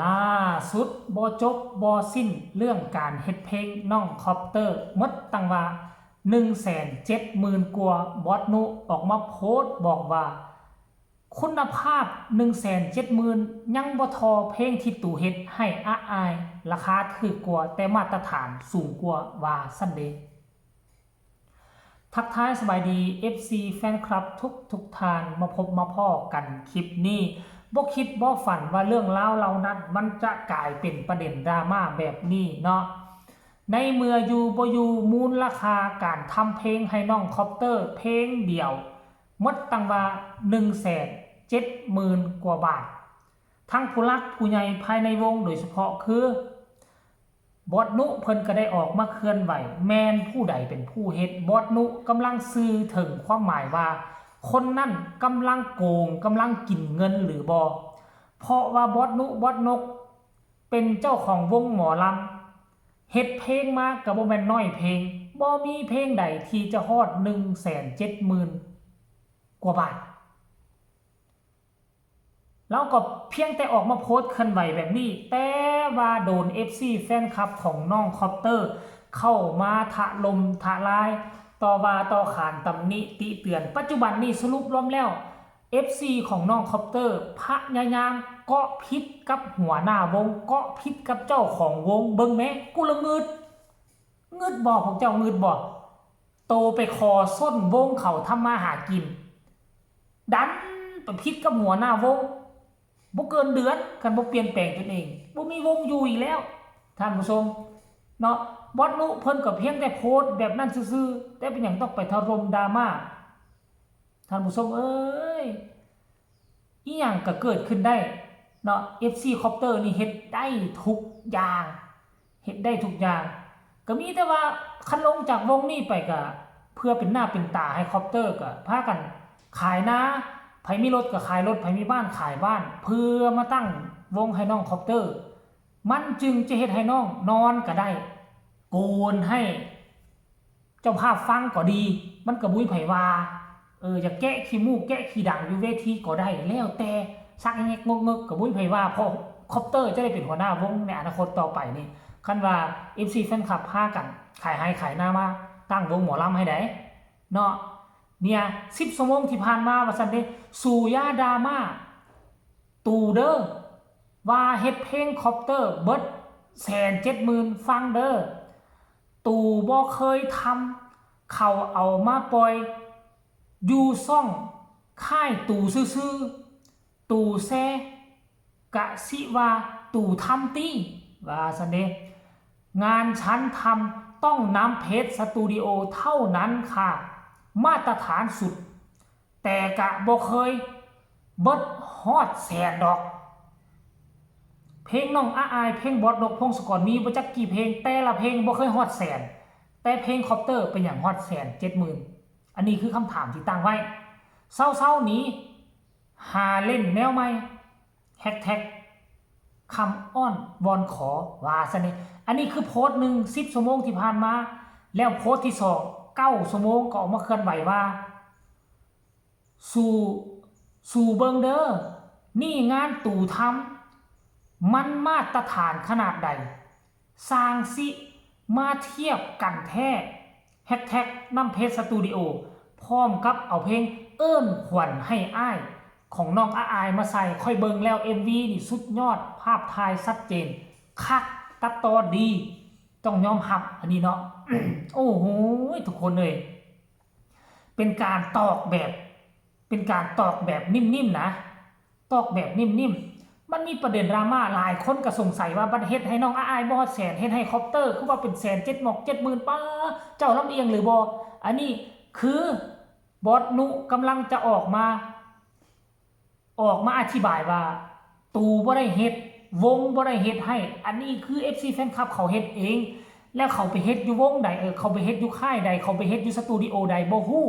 ล่าสุดบ่จบบ่สิ้นเรื่องการเฮ็ดเพลงน้องคอปเตอร์หมดตั้งว่า170,000 กว่าบอสนุออกมาโพสต์บอกว่าคุณภาพ170,000ยังบ่ทอเพลงที่ตู่เฮ็ดให้อาอายราคาถูกกว่าแต่มาตรฐานสูงกว่าว่าซั่นเด้ทักทายสบายดี FC แฟนคลับทุกทานมาพบมาพ่อกันคลิปนี้บ่คิดบ่ฝันว่าเรื่องราวเหล่านั้นมันจะกลายเป็นประเด็นดราม่าแบบนี้เนาะในเมื่ออยู่บ่อยู่มูลราคาการทำเพลงให้น้องคอปเตอร์เพลงเดียวหมดตั้งว่า170,000 กว่าบาททั้งผู้รักผู้ใหญ่ภายในวงโดยเฉพาะคือบอสนุเพิ่นก็ได้ออกมาเคลื่อนไหวแมนผู้ใดเป็นผู้เฮ็ดบอสนุกำลังสื่อถึงความหมายว่าคนนั่นกำลังโกงกำลังกินเงินหรือบอเพราะว่าบอสนกเป็นเจ้าของวงหมอลำเฮ็ดเพลงมากับบ่แม่นน้อยเพลงบ่มีเพลงใดที่จะฮอด170,000 กว่าบาทแล้วก็เพียงแต่ออกมาโพสต์เคลื่อนไหวแบบนี้แต่ว่าโดน FC แฟนคลับของน้องคอปเตอร์เข้ามาถล่มทลายต่อว่าต่อขานตำหนิติเตือนปัจจุบันนี้สรุปรวมแล้ว FC ของน้องคอปเตอร์พยายามเกาะพิษกับหัวหน้าวงเกาะพิษกับเจ้าของวงเบิ่งแม่กูละงึดบ่ของเจ้างึดบ่โตไปคอส้นวงเขาทำมาหากินดันไปพิษกับหัวหน้าวงบ่เกินเดือนกันบ่เปลี่ยนแปลงตนเองบ่มีวงอยู่อีกแล้วท่านผู้ชมเนาะบอสนุเพิ่นก็เพียงแต่โพสต์แบบนั้นซื่อๆแต่เป็นหยังต้องไปถล่มดราม่าท่านผู้ชมเอ้ยอีหยังก็เกิดขึ้นได้เนาะ FC Copter นี่เฮ็ดได้ทุกอย่างเฮ็ดได้ทุกอย่างก็มีแต่ว่าคันลงจากวงนี้ไปก็เพื่อเป็นหน้าเป็นตาให้ Copter ก็พากันขายนะไผมีรถก็ขายรถไผมีบ้านขายบ้านเพื่อมาตั้งวงให้น้องคอปเตอร์มันจึงจะเฮ็ดให้น้องนอนก็ได้โกนให้เจ้าภาพฟังก็ดีมันก็บุยไผว่าจะแกะขี้มูกแกะขี้ดังอยู่เวทีก็ได้แล้วแต่ซักแงกงกก็บุยไผว่าเพราะคอปเตอร์จะได้เป็นหัวหน้าวงในอนาคตต่อไปนี่คันว่า FC แฟนคลับพากันขายให้ขายหน้ามาตั้งวงหมอลำให้ได้เนาะเนี่ย10 ชั่วโมงที่ผ่านมาว่าซั่นเด้สู่ยาดราม่าตูเด้อว่าเฮ็ดเพลงคอปเตอร์เบิด170,000ฟังเด้อตูบ่เคยทำเขาเอามาปล่อยอยู่ซ่องค่ายตูซื่อๆตูแซ่กะสิว่าตูทำตี้ว่าซั่นเด้งานฉันทำต้องนำเพชรสตูดิโอเท่านั้นค่ะมาตรฐานสุดแต่กะบ่เคยเบิดฮอดแสนดอกเพลงน้องอาอายเพลงบอสนกพงศกรมีบ่จักกี่เพลงแต่ละเพลงบ่เคยฮอดแสนแต่เพลงคอปเตอร์เป็นอย่างฮอด170,000อันนี้คือคำถามที่ตั้งไว้เศร้าๆนี้หาเล่นแนวใหม่แฮชแท็กคำอ้อนวอนขอว่าซะนี่อันนี้คือโพสต์หนึ่ง10 ชั่วโมงที่ผ่านมาแล้วโพสต์ที่2 9 ชั่วโมงก็ออกมาเคลื่อนไหวว่าสู่เบิงเด้อนี่งานตู่ทำมันมาตรฐานขนาดใดสร้างสิมาเทียบกันแท้แฮชแท็กน้ำเพชรสตูดิโอพร้อมกับเอาเพลงเอิ้นขวัญให้อ้ายของน้องอาอายมาใส่ค่อยเบิงแล้ว MV นี่สุดยอดภาพถ่ายชัดเจนคักตัดต่อดีต้องยอมรับอันนี้เนาะ โอ้โหทุกคนเลยเป็นการตอกแบบนิ่มๆนะตอกแบบนิ่มๆมันมีประเด็นดราม่าหลายคนก็สงสัยว่าบัดเฮ็ดให้น้องอายบ่แสนเฮ็ดให้คอปเตอร์คือว่าเป็น170,000ป้าเจ้าลำเอียงหรือบ่อันนี้คือบอสนุกำลังจะออกมาอธิบายว่าตูบ่ได้เฮ็ดวงบ่ได้เฮ็ดให้อันนี้คือ FC แฟนคลับเขาเฮ็ดเองแล้วเขาไปเฮ็ดอยู่วงใดเขาไปเฮ็ดอยู่ค่ายใดเขาไปเฮ็ดอยู่สตูดิโอใดบ่ฮู้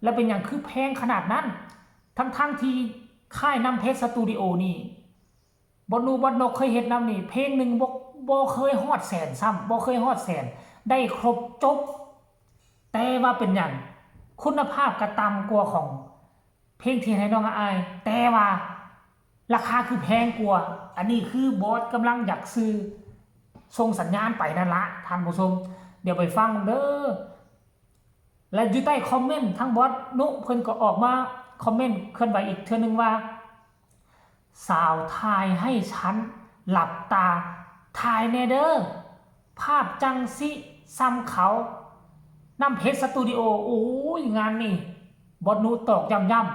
แล้วเป็นอย่างคือแพงขนาดนั้นทั้งที่ค่ายน้ำเพชรสตูดิโอนี่บอสนกเคยเฮ็ดน้ำนี่เพลงหนึ่งบ่เคยฮอดแสนซ้ำบ่เคยฮอดแสนได้ครบจบแต่ว่าเป็นอย่างคุณภาพกระต่ำกว่าของเพลงที่ให้น้องอายแต่ว่า ราคาคือแพงกว่าอันนี้คือบอสกำลังอยากซื้อส่งสัญญาณไปนั่นละท่านผู้ชมเดี๋ยวไปฟังเด้อและอยู่ใต้คอมเมนต์ทั้งบอสนุเพิ่นก็ออกมาคอมเมนต์เคลื่อนไหวอีกเทื่อนึงว่าสาวทายให้ฉันหลับตาทายแน่เด้อภาพจังสิซ้ำเขาน้ำเพชรสตูดิโอโอ้ยงานนี่บอสนุตอกย้ำ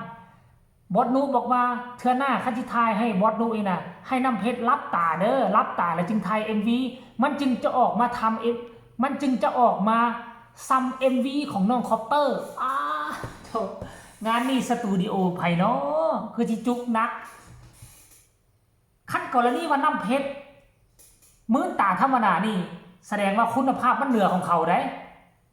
ๆบอสนุบอกว่าเทื่อหน้าคันที่ทายให้บอสนุเองนะให้น้ำเพชรรับตาเด้อรับตาแล้วจึงทาย MV มันจึงจะออกมาทำมันจึงจะออกมาซัม MV ของน้องคอปเตอร์งานนี้สตูดิโอไผเนาะคือจิจุกนักขั้นกรณีว่าน้ำเพชรมื้นตาธรรมดานี่แสดงว่าคุณภาพมันเหนือของเขาได้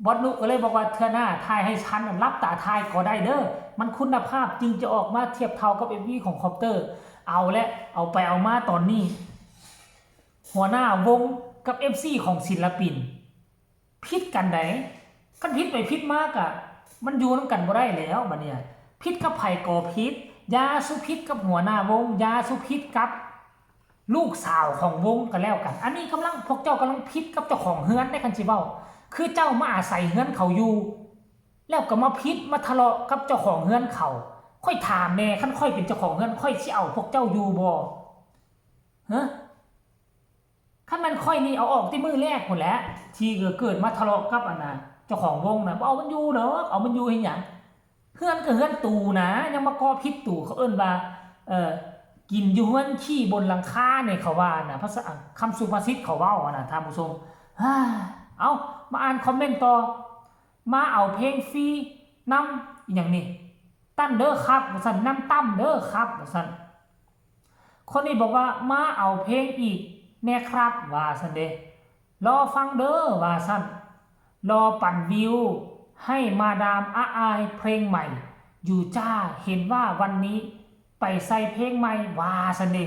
บอสนุก็เลยบอกว่าเทื่อหน้าทายให้ฉันรับตาทายก็ได้เด้อมันคุณภาพจึงจะออกมาเทียบเท่ากับ MV ของคอปเตอร์เอาและเอาไปเอามาตอนนี้หัวหน้าวงกับ FC ของศิลปินพิดกันไหนกันพิดไปพิดมากอะมันอยู่น้ำกันบ่ได้แล้วบัดเนี่ยพิดกับไผ่ก่อพิษยาสุพิษกับหัวหน้าวงยาสุพิษกับลูกสาวของวงกันแล้วกันอันนี้พวกเจ้ากำลังพิษกับเจ้าของเฮือนได้กันสิเว้าคือเจ้ามาอาศัยเฮือนเขาอยู่แล้วก็มาพิษมาทะเลาะกับเจ้าของเฮือนเขาค่อยถามแน่คันค่อยเป็นเจ้าของเฮือนค่อยสิเอาพวกเจ้าอยู่บ่ฮะคันมันค่อยนี่เอาออกที่มือแรกหมดแล้วที่เกิดมาทะเลาะกับอันน่ะเจ้าของวงนะเอามันอยู่เนาะเอามันอยู่ให้หยังเฮือนก็เฮือนตูนะยังมาก่อพิษตูเขาเอิ้นว่ากินอยู่เฮือนขี้บนหลังคาเนี่ยเขาว่านะภาษาคำสุภาษิตเขาเว้านะท่านผู้ชมเอามาอ่านคอมเมนต์ต่อมาเอาเพลงฟรีนำอย่างนี้ตั้นเด้อครับว่าซั่นนำตั้มเด้อครับว่าซั่นคนนี้บอกว่ามาเอาเพลงอีกแน่ครับว่าซั่นเด้รอฟังเด้อว่าซั่นรอปั่นวิวให้มาดามอายเพลงใหม่อยู่จ้าเห็นว่าวันนี้ไปใส่เพลงใหม่ว่าซั่นเด้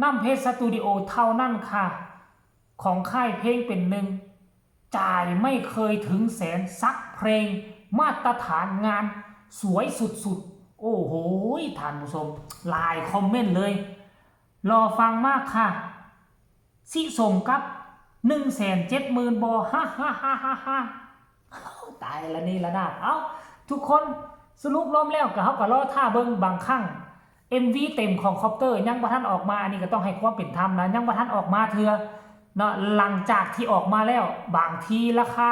น้ำเพชรสตูดิโอเท่านั้นค่ะของค่ายเพลงเป็นหนึ่งจ่ายไม่เคยถึงแสนซักเพลงมาตรฐานงานสวยสุดๆโอ้โหท่านผู้ชมหลายคอมเมนต์เลยรอฟังมากค่ะสิส่งกับ170,000บ่ฮ่าตายแล้วนี่ละนะเอาทุกคนสรุปรวมแล้วก็เขาก็รอท่าเบิ่งบางครั้ง MV เต็มของคอปเตอร์ยังบ่ทันออกมาอันนี้ก็ต้องให้ความเป็นธรรมนะยังบ่ทันออกมาเถื่อเนาะหลังจากที่ออกมาแล้วบางทีราคา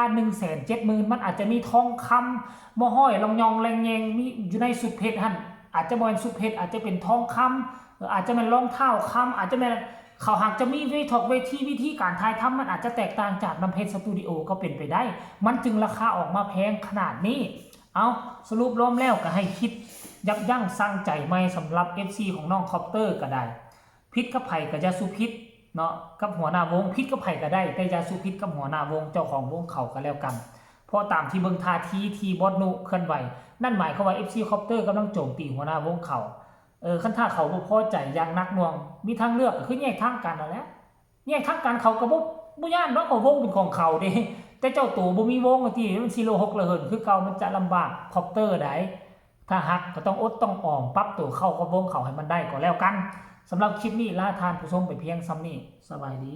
170,000 มันอาจจะมีทองคำบ่ห้อยลองยองแรงแยงมีอยู่ในสุดเพชรหั่นอาจจะบ่เป็นสุดเพชรอาจจะเป็นทองคำอาจจะเป็นรองเท้าคำอาจจะเป็นเขาหากจะมีเวทีวิธีการถ่ายทำมันอาจจะแตกต่างจากน้ำเพชรสตูดิโอก็เป็นไปได้มันจึงราคาออกมาแพงขนาดนี้เอาสรุปรวมแล้วก็ให้คิดยับยั้งชั่งใจใหม่สำหรับ FC ของน้องคอปเตอร์ก็ได้พิษกับไผ่กับยาสุพิษเนาะกับหัวหน้าวงพิษกับไผ่ก็ได้แต่ยาสุพิษกับหัวหน้าวงเจ้าของวงเขาก็แล้วกันเพราะตามที่เบิ่งท่าทีบอสนุเคลื่อนไหวนั่นหมายความว่า FC คอปเตอร์กำลังโจมตีหัวหน้าวงเขาคันถ้าเขาบ่พอใจอย่างนักหน่วงมีทางเลือกก็คือแยกทางกันนั่นแหละแยกทางกันเขาก็บ่ย่านเนาะเขาวงเป็นของเขาเด้แต่เจ้าตัวบ่มีวงที่มันสิโลหกระเหินคือเก่ามันจะลำบากคอปเตอร์ได้ถ้าหักก็ต้องอดต้องออมปรับตัวเข้ากับวงเขาให้มันได้ก็แล้วกันสำหรับคลิปนี้ลาทานผู้ชมไปเพียงซ้ำนี้สบายดี